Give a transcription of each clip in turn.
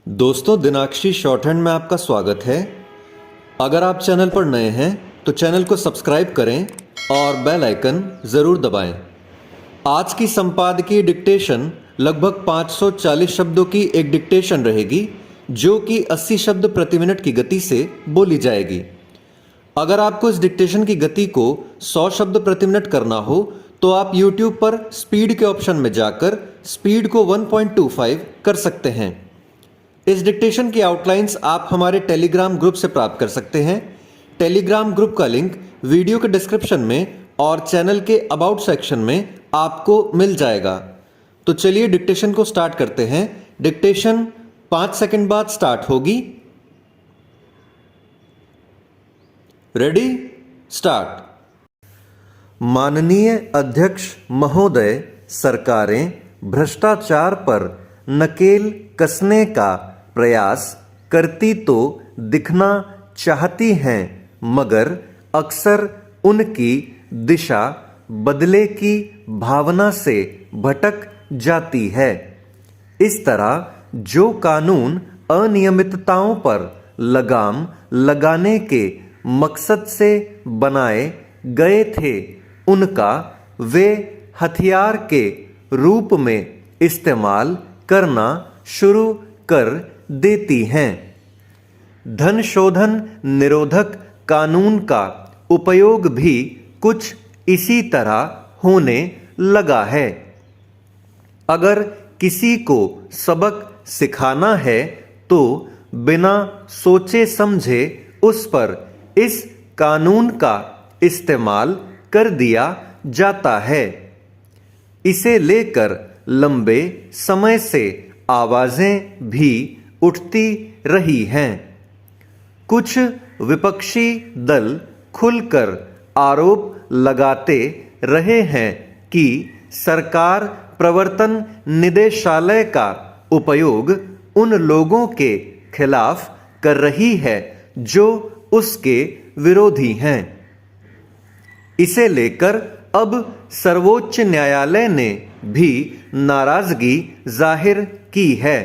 दोस्तों, दिनाक्षी short hand में आपका स्वागत है। अगर आप चैनल पर नए हैं तो चैनल को सब्सक्राइब करें और बेल आइकन ज़रूर दबाएं। आज की संपादकीय डिक्टेशन लगभग 540 शब्दों की एक डिक्टेशन रहेगी, जो कि 80 शब्द प्रति मिनट की गति से बोली जाएगी। अगर आपको इस डिक्टेशन की गति को 100 शब्द प्रति मिनट करना हो तो आप YouTube पर स्पीड के ऑप्शन में जाकर स्पीड को 1.25 कर सकते हैं। इस डिक्टेशन की आउटलाइंस आप हमारे टेलीग्राम ग्रुप से प्राप्त कर सकते हैं। टेलीग्राम ग्रुप का लिंक वीडियो के डिस्क्रिप्शन में और चैनल के अबाउट सेक्शन में आपको मिल जाएगा। तो चलिए डिक्टेशन को स्टार्ट करते हैं। डिक्टेशन 5 सेकंड बाद स्टार्ट होगी। Ready, start. माननीय अध्यक्ष महोदय, सरकारें भ्रष्टाचार पर नकेल कसने का प्रयास करती तो दिखना चाहती हैं, मगर अक्सर उनकी दिशा बदले की भावना से भटक जाती है। इस तरह जो कानून अनियमितताओं पर लगाम लगाने के मकसद से बनाए गए थे, उनका वे हथियार के रूप में इस्तेमाल करना शुरू कर देती हैं। धन शोधन निरोधक कानून का उपयोग भी कुछ इसी तरह होने लगा है। अगर किसी को सबक सिखाना है तो बिना सोचे समझे उस पर इस कानून का इस्तेमाल कर दिया जाता है। इसे लेकर लंबे समय से आवाजें भी उठती रही हैं। कुछ विपक्षी दल खुलकर आरोप लगाते रहे हैं कि सरकार प्रवर्तन निदेशालय का उपयोग उन लोगों के खिलाफ कर रही है जो उसके विरोधी हैं। इसे लेकर अब सर्वोच्च न्यायालय ने भी नाराजगी जाहिर की है।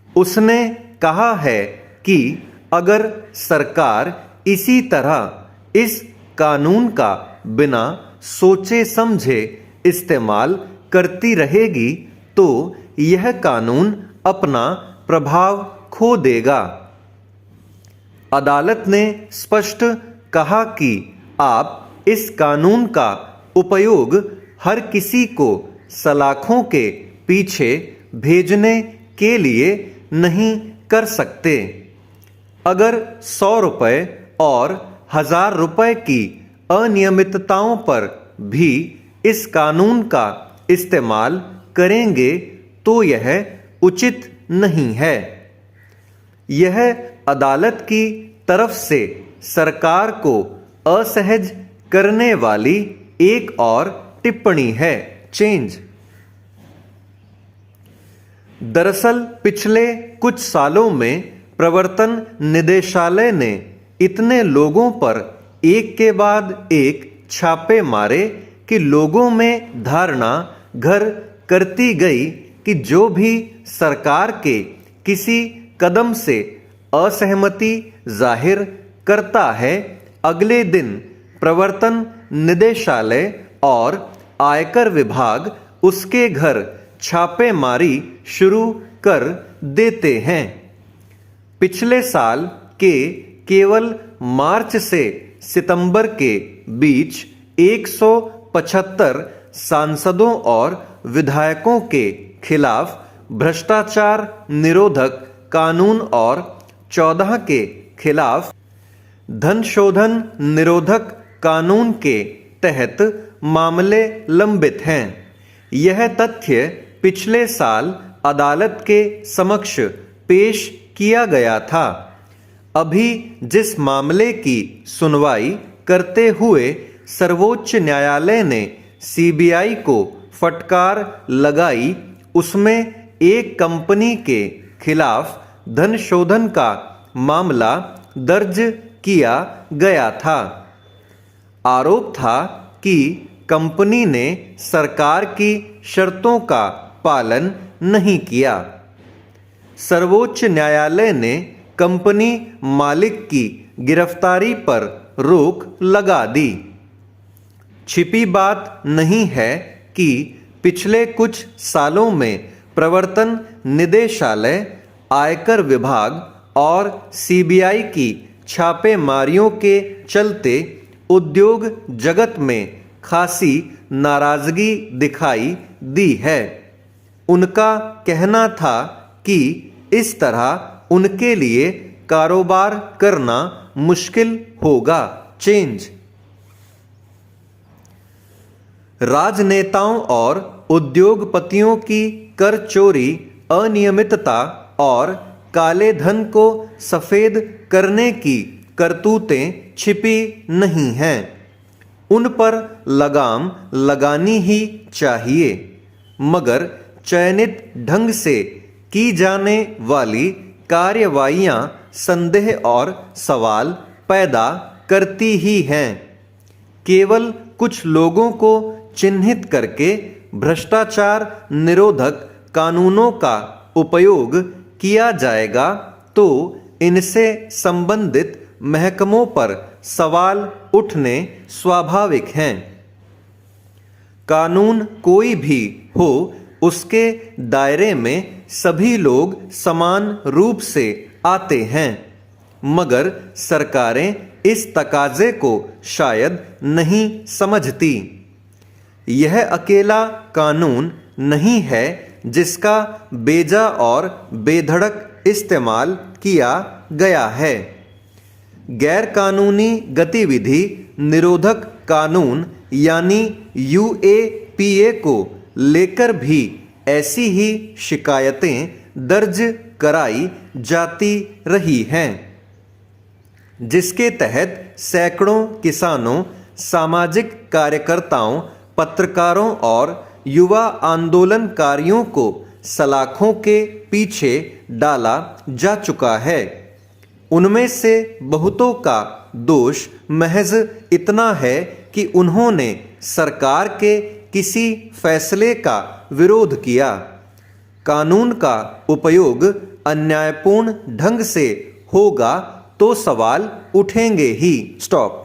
उसने कहा है कि अगर सरकार इसी तरह इस कानून का बिना सोचे समझे इस्तेमाल करती रहेगी तो यह कानून अपना प्रभाव खो देगा। अदालत ने स्पष्ट कहा कि आप इस कानून का उपयोग हर किसी को सलाखों के पीछे भेजने के लिए नहीं कर सकते। अगर 100 रुपए और 1000 रुपए की अनियमितताओं पर भी इस कानून का इस्तेमाल करेंगे तो यह उचित नहीं है। यह अदालत की तरफ से सरकार को असहज करने वाली एक और टिप्पणी है। चेंज। दरअसल पिछले कुछ सालों में प्रवर्तन निदेशालय ने इतने लोगों पर एक के बाद एक छापे मारे कि लोगों में धारणा घर करती गई कि जो भी सरकार के किसी कदम से असहमति जाहिर करता है, अगले दिन प्रवर्तन निदेशालय और आयकर विभाग उसके घर छापेमारी शुरू कर देते हैं। पिछले साल के केवल मार्च से सितंबर के बीच 175 सांसदों और विधायकों के खिलाफ भ्रष्टाचार निरोधक कानून और 14 के खिलाफ धन शोधन निरोधक कानून के तहत मामले लंबित हैं। यह तथ्य पिछले साल अदालत के समक्ष पेश किया गया था। अभी जिस मामले की सुनवाई करते हुए सर्वोच्च न्यायालय ने सीबीआई को फटकार लगाई, उसमें एक कंपनी के खिलाफ धन शोधन का मामला दर्ज किया गया था। आरोप था कि कंपनी ने सरकार की शर्तों का पालन नहीं किया। सर्वोच्च न्यायालय ने कंपनी मालिक की गिरफ्तारी पर रोक लगा दी। छिपी बात नहीं है कि पिछले कुछ सालों में प्रवर्तन निदेशालय, आयकर विभाग और सीबीआई की छापेमारियों के चलते उद्योग जगत में खासी नाराजगी दिखाई दी है। उनका कहना था कि इस तरह उनके लिए कारोबार करना मुश्किल होगा। चेंज। राजनेताओं और उद्योगपतियों की कर चोरी, अनियमितता और काले धन को सफेद करने की करतूतें छिपी नहीं हैं। उन पर लगाम लगानी ही चाहिए, मगर चयनित ढंग से की जाने वाली कार्रवाइयां संदेह और सवाल पैदा करती ही हैं। केवल कुछ लोगों को चिन्हित करके भ्रष्टाचार निरोधक कानूनों का उपयोग किया जाएगा तो इनसे संबंधित महकमों पर सवाल उठने स्वाभाविक हैं। कानून कोई भी हो, उसके दायरे में सभी लोग समान रूप से आते हैं, मगर सरकारें इस तकाजे को शायद नहीं समझती। यह अकेला कानून नहीं है जिसका बेजा और बेधड़क इस्तेमाल किया गया है। गैर कानूनी गतिविधि निरोधक कानून यानी यूएपीए को लेकर भी ऐसी ही शिकायतें दर्ज कराई जाती रही हैं, जिसके तहत सैकड़ों किसानों, सामाजिक कार्यकर्ताओं, पत्रकारों और युवा आंदोलनकारियों को सलाखों के पीछे डाला जा चुका है। उनमें से बहुतों का दोष महज इतना है कि उन्होंने सरकार के किसी फैसले का विरोध किया। कानून का उपयोग अन्यायपूर्ण ढंग से होगा तो सवाल उठेंगे ही। स्टॉप।